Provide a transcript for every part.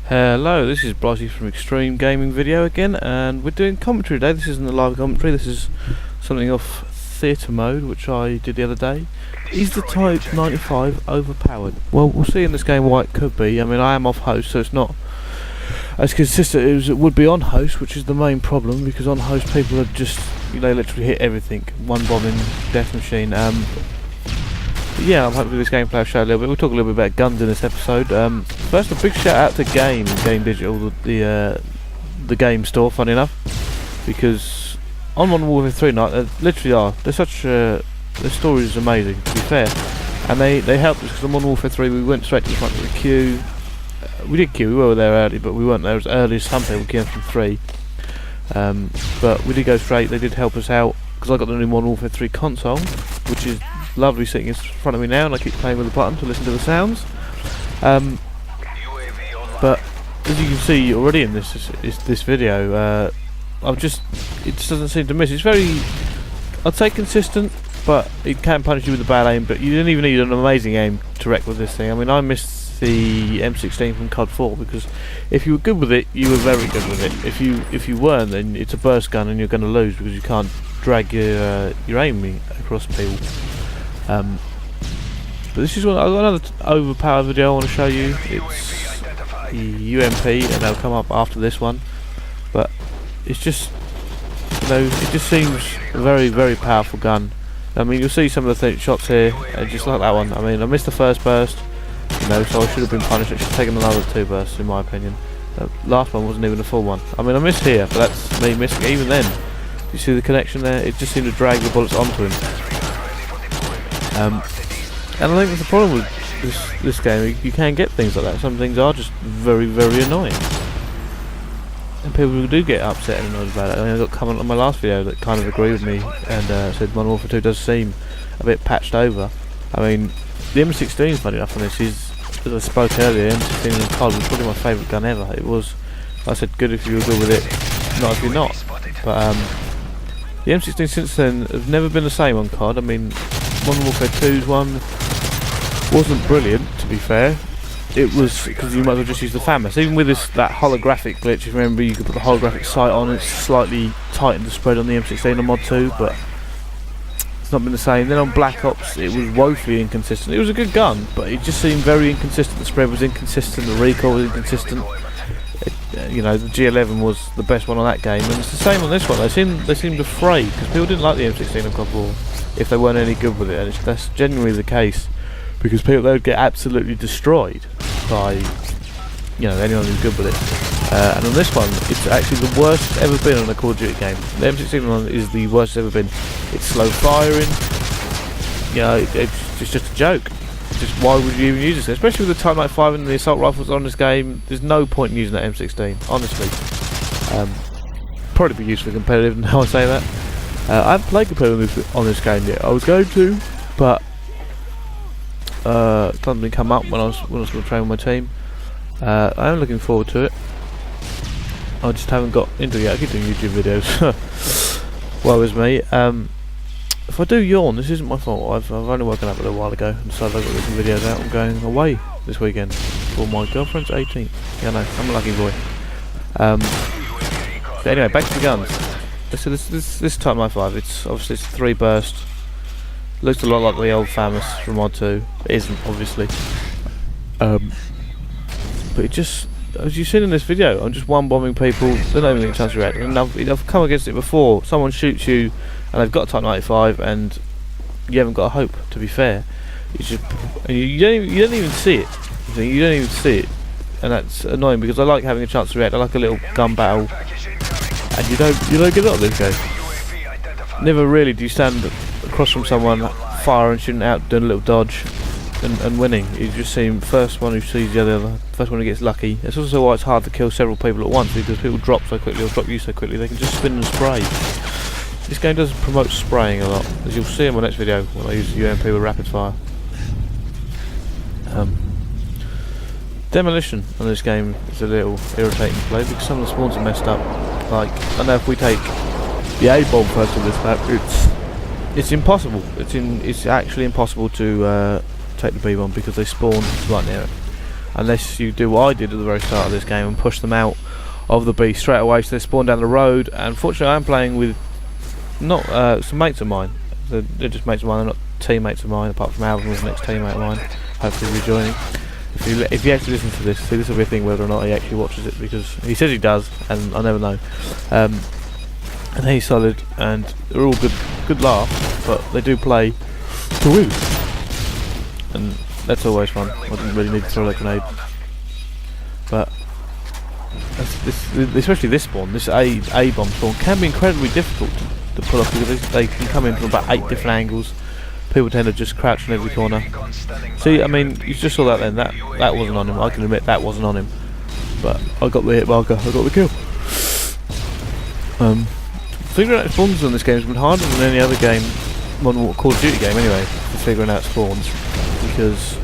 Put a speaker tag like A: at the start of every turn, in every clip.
A: Hello, this is Blighty from Extreme Gaming Video again, and we're doing commentary today. This isn't a live commentary, this is something off theatre mode, which I did the other day. Is the Type 95 overpowered? Well, we'll see in this game why it could be. I mean, I am off host, so it's not as consistent as it would be on host, which is the main problem, because on host people are just, you know, literally hit everything. One bombing death machine. Yeah, I'm hoping this gameplay will show a little bit. We'll talk a little bit about guns in this episode. First, a big shout out to Game Digital, the game store. Funny enough, because on Modern Warfare 3 night, they literally are. They're such. Their story is amazing, to be fair, and they helped us because on Modern Warfare 3 we went straight to the front of the queue. We did queue. We were there early, but we weren't there as early as some people came from 3. But we did go straight. They did help us out because I got the new Modern Warfare 3 console, which is lovely sitting in front of me now, and I keep playing with the button to listen to the sounds. But as you can see already in this video, it just doesn't seem to miss. It's very, I'd say, consistent, but it can punish you with a bad aim. But you don't even need an amazing aim to wreck with this thing. I mean, I missed the M16 from COD 4 because if you were good with it, you were very good with it. If you weren't, then it's a burst gun and you're going to lose because you can't drag your aiming across people. But this is one. I've got another overpowered video I want to show you. It's the UMP, and they'll come up after this one. But it's just, you know, it just seems a very, very powerful gun. I mean, you'll see some of the shots here, just like that one. I mean, I missed the first burst, you know, so I should have been punished. I should have taken another 2 bursts, in my opinion. The last one wasn't even a full one. I mean, I missed here, but that's me missing. Even then, you see the connection there? It just seemed to drag the bullets onto him. And I think that's the problem with this game. You can get things like that. Some things are just very, very annoying, and people do get upset and annoyed about it. I mean, I got a comment on my last video that kind of agreed with me and said Modern Warfare 2 does seem a bit patched over. I mean, the M16, funny enough, on this is, as I spoke earlier, M16 in COD was probably my favourite gun ever. It was, I said, good if you were good with it, not if you're not. But the M16 since then have never been the same on COD. I mean, Modern Warfare 2's one wasn't brilliant, to be fair. It was because you might as well just use the FAMAS. Even with that holographic glitch, if you remember, you could put the holographic sight on. It's slightly tightened the spread on the M16 on Mod 2, but it's not been the same. Then on Black Ops, it was woefully inconsistent. It was a good gun, but it just seemed very inconsistent. The spread was inconsistent. The recoil was inconsistent. You know, the G11 was the best one on that game, and it's the same on this one. They seemed afraid because people didn't like the M16 on COD 4 if they weren't any good with it, and that's genuinely the case, because they would get absolutely destroyed by, you know, anyone who's good with it. And on this one, it's actually the worst it's ever been on a Call of Duty game. The M16 one is the worst it's ever been. It's slow firing. You know, it's just a joke. Just why would you even use this? Especially with the Type 95 and the assault rifles on this game, there's no point in using that M16, honestly. Probably be useful competitive now I say that. I haven't played competitive on this game yet. I was going to, but something come up when I was going to train with my team. I am looking forward to it. I just haven't got into it yet. I keep doing YouTube videos. Woe is me. If I do yawn, this isn't my fault. I've only woken up a little while ago and decided I've got to get some videos out. I'm going away this weekend for my girlfriend's 18th. Yeah, no, I'm a lucky boy. But anyway, back to the guns. So this Type 95, it's obviously it's 3 burst. Looks a lot like the old FAMAS from Mod 2. It isn't, obviously. But it just, as you've seen in this video, I'm just one bombing people. They're not even getting a chance to react. And I've come against it before. Someone shoots you, and they've got a Type 95, and you haven't got a hope. To be fair, it's just, and you don't even see it. You don't even see it, and that's annoying because I like having a chance to react. I like a little gun battle, and you don't get a lot of this game. Never really do you stand across from someone, firing, shooting out, doing a little dodge, and winning. You just seem first one who sees the other, first one who gets lucky. It's also why it's hard to kill several people at once, because people drop so quickly or drop you so quickly they can just spin and spray. This game does promote spraying a lot, as you'll see in my next video when I use UMP with rapid fire. Demolition on this game is a little irritating to play because some of the spawns are messed up. Like, I know if we take the A-bomb first of this map, it's impossible. It's actually impossible to take the B-bomb because they spawn right near it. unless you do what I did at the very start of this game and push them out of the B straight away, so they spawn down the road. And fortunately I'm playing with not some mates of mine. They're just mates of mine, they're not teammates of mine, apart from Alvin was the next teammate of mine, hopefully rejoining. If he actually listens to this, see, this will be a thing whether or not he actually watches it, because he says he does, and I never know. And he's solid, and they're all good laugh, but they do play to win, and that's always fun. I didn't really need to throw that grenade, but especially this spawn, this A bomb spawn, can be incredibly difficult to pull off, because they can come in from about 8 different angles. People tend to just crouch in every corner. See, I mean, you just saw that then. That wasn't on him. I can admit that wasn't on him, but I got the hit marker. I got the kill. Figuring out spawns in this game has been harder than any other game, modern Call of Duty game anyway, for figuring out spawns, because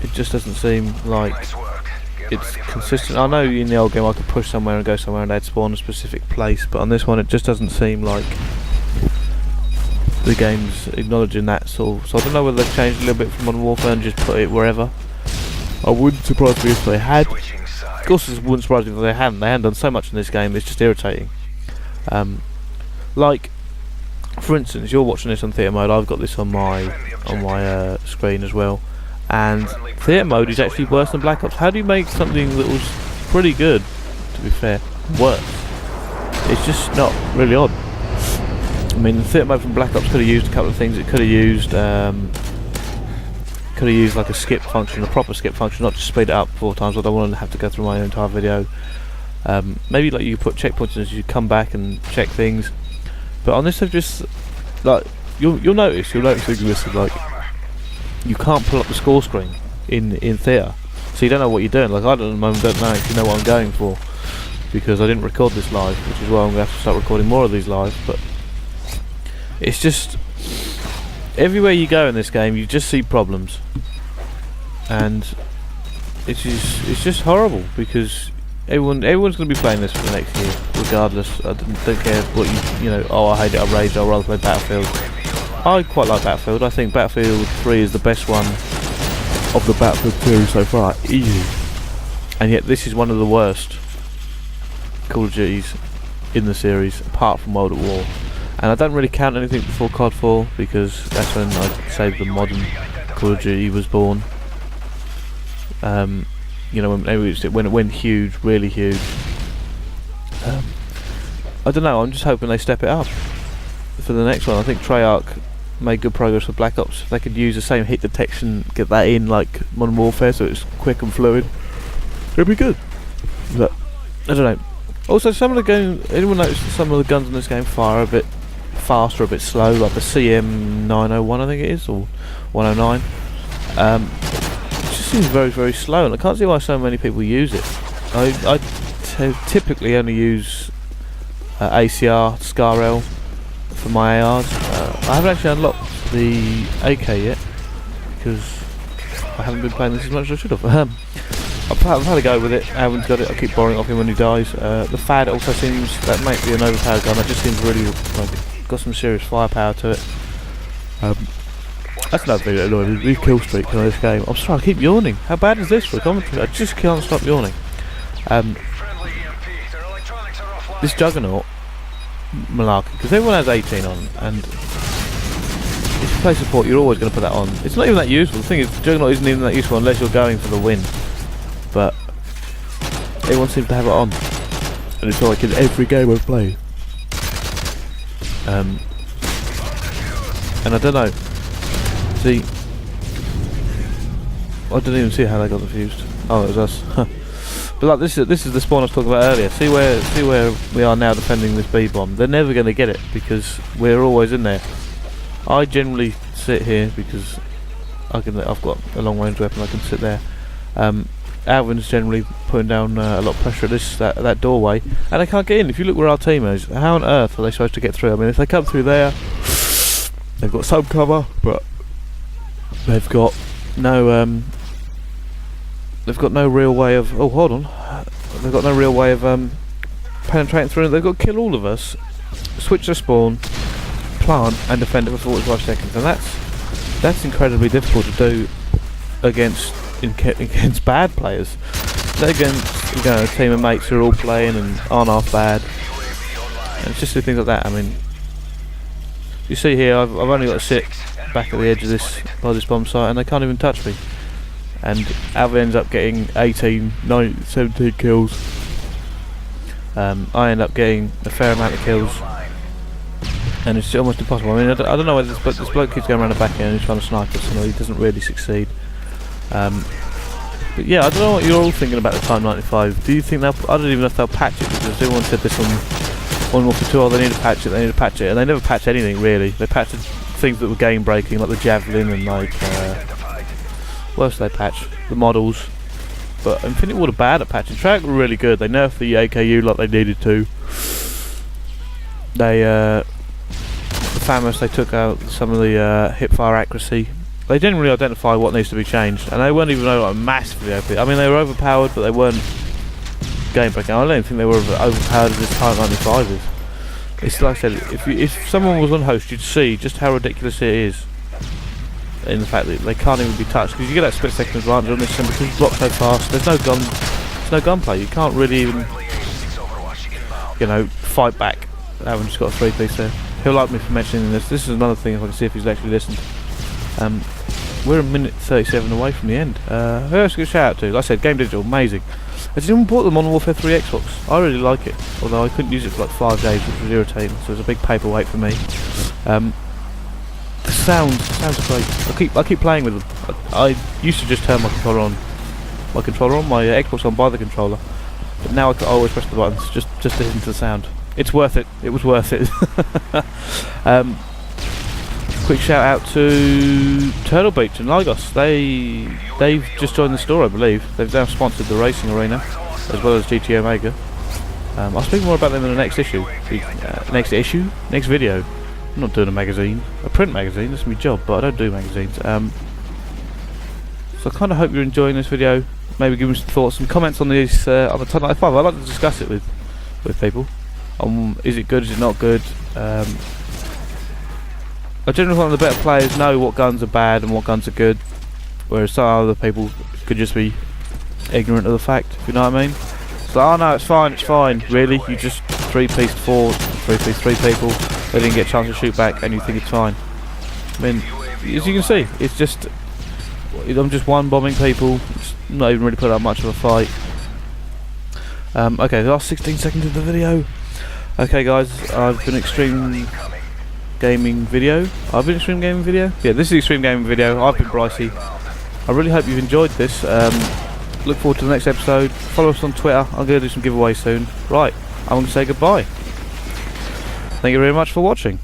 A: it just doesn't seem like it's consistent. I know in the old game I could push somewhere and go somewhere and they'd spawn a specific place, but on this one it just doesn't seem like the game's acknowledging that sort of. So I don't know whether they've changed a little bit from Modern Warfare and just put it wherever. I wouldn't surprise me if they had. Of course it wouldn't surprise me if they hadn't. They hadn't done so much in this game, it's just irritating. Like, for instance, you're watching this on theatre mode, I've got this on my screen as well, and theatre mode is actually worse than Black Ops. How do you make something that was pretty good, to be fair, worse? It's just not really odd. I mean, the theatre mode from Black Ops could have used a couple of things. It could have used like a skip function, a proper skip function, not just speed it up 4 times. I don't want to have to go through my entire video. Maybe like you put checkpoints as you come back and check things. But on this, they've just like you'll notice things like you can't pull up the score screen in theatre, so you don't know what you're doing. Like I don't know if you know what I'm going for, because I didn't record this live, which is why I'm going to have to start recording more of these live. But it's just everywhere you go in this game, you just see problems, and it's just horrible, because everyone's going to be playing this for the next year, regardless. I don't care what you know. Oh, I hate it. I rage. I'd rather play Battlefield. I quite like Battlefield. I think Battlefield 3 is the best one of the Battlefield series so far, easy. And yet this is one of the worst Call of Duties in the series, apart from World at War. And I don't really count anything before COD 4, because that's when I'd say the modern Call of Duty was born. You know, when it went huge, really huge. I don't know, I'm just hoping they step it up for the next one. I think Treyarch made good progress with Black Ops. If they could use the same hit detection, get that in like Modern Warfare, so it's quick and fluid, it'd be good. But I don't know. Also, some of the guns, anyone notice that some of the guns in this game fire a bit faster, a bit slow, like the CM901 I think it is, or 109. It just seems very, very slow, and I can't see why so many people use it. I typically only use ACR, SCAR-L for my ARs. I haven't actually unlocked the AK yet, because I haven't been playing this as much as I should have. I've had a go with it. Alvin's got it. I keep borrowing it off him when he dies. The FAD also seems, that might be an overpowered gun. That just seems really like it's got some serious firepower to it. That's another thing that annoys me. These kill streaks on this game. I'm sorry, I keep yawning. How bad is this for a commentary? I just can't stop yawning. This Juggernaut malarkey, because everyone has 18 on, and if you play support, you're always going to put that on. It's not even that useful. The thing is, Juggernaut isn't even that useful unless you're going for the win. But everyone seems to have it on, and it's like in every game I've played. And I don't know. See, I didn't even see how they got defused. Oh, it was us. But like this is the spawn I was talking about earlier. See where we are now defending this B bomb. They're never going to get it because we're always in there. I generally sit here because I've got a long range weapon. I can sit there. Alvin's generally putting down a lot of pressure at that doorway, and they can't get in. If you look where our team is, how on earth are they supposed to get through? I mean, if they come through there, they've got some cover, but they've got no real way of. Oh, hold on. They've got no real way of penetrating through. They've got to kill all of us, switch the spawn, plant, and defend it for 45 seconds, and that's incredibly difficult to do against against bad players. They're against, you know, a team of mates who are all playing and aren't half bad. And it's just the things like that. I mean, you see here, I've only got to sit back at the edge of this bomb site, and they can't even touch me. And Alvin ends up getting 18, 19, 17 kills. I end up getting a fair amount of kills, and it's almost impossible. I mean, I don't know whether this bloke keeps going around the back end and he's trying to snipe us, and he doesn't really succeed. But yeah, I don't know what you're all thinking about the Type 95. Do you think they'll? I don't even know if they'll patch it, because everyone said this on 1.2. They need to patch it. They need to patch it, and they never patch anything really. They patched things that were game breaking, like the javelin and like what else did they patch? The models. But Infinity Ward are bad at patching. Track were really good. They nerfed the AKU like they needed to. They the Famous, they took out some of the hipfire accuracy. They didn't really identify what needs to be changed, and they weren't even like massively OP. I mean, they were overpowered, but they weren't game breaking. I don't think they were overpowered as this Type 95 is. It's like I said, if someone was on host, you'd see just how ridiculous it is. In the fact that they can't even be touched, because you get that split second advantage on this sim because you block so fast. There's no gunplay. You can't really even, you know, fight back. I haven't just got a 3-piece there. He'll like me for mentioning this. This is another thing, if I can see if he's actually listened. We're a minute 37 away from the end. Who else to give a shout out to? Like I said, Game Digital, amazing. I just even bought them on Warfare 3 Xbox. I really like it, although I couldn't use it for like 5 days, which was irritating, so it was a big paperweight for me. The sounds great. I keep playing with them. I used to just turn my controller on, my Xbox on by the controller, but now I always press the buttons just to listen to the sound. It's worth it. It was worth it. Quick shout out to Turtle Beach and Lagos. They've just joined the store, I believe. They've now sponsored the racing arena as well as GT Omega. I'll speak more about them in the next issue. Next video. I'm not doing a magazine, a print magazine. That's my job, but I don't do magazines. So I kind of hope you're enjoying this video. Maybe give me some thoughts, some comments on these on the Type 95. I like to discuss it with people. Is it good? Is it not good? I generally find the better players know what guns are bad and what guns are good, whereas some other people could just be ignorant of the fact. If you know what I mean? So, oh no, it's fine. Really, you just 3-piece 3 people. They didn't get a chance to shoot back, and you think it's fine. I mean, as you can see, it's just I'm just one bombing people. It's not even really put up much of a fight. Okay, the last 16 seconds of the video. Okay, guys, I've been Extreme Gaming Video. Yeah, this is the Extreme Gaming Video. I've been Brycey. I really hope you've enjoyed this. Look forward to the next episode. Follow us on Twitter. I'm going to do some giveaways soon. Right, I'm going to say goodbye. Thank you very much for watching.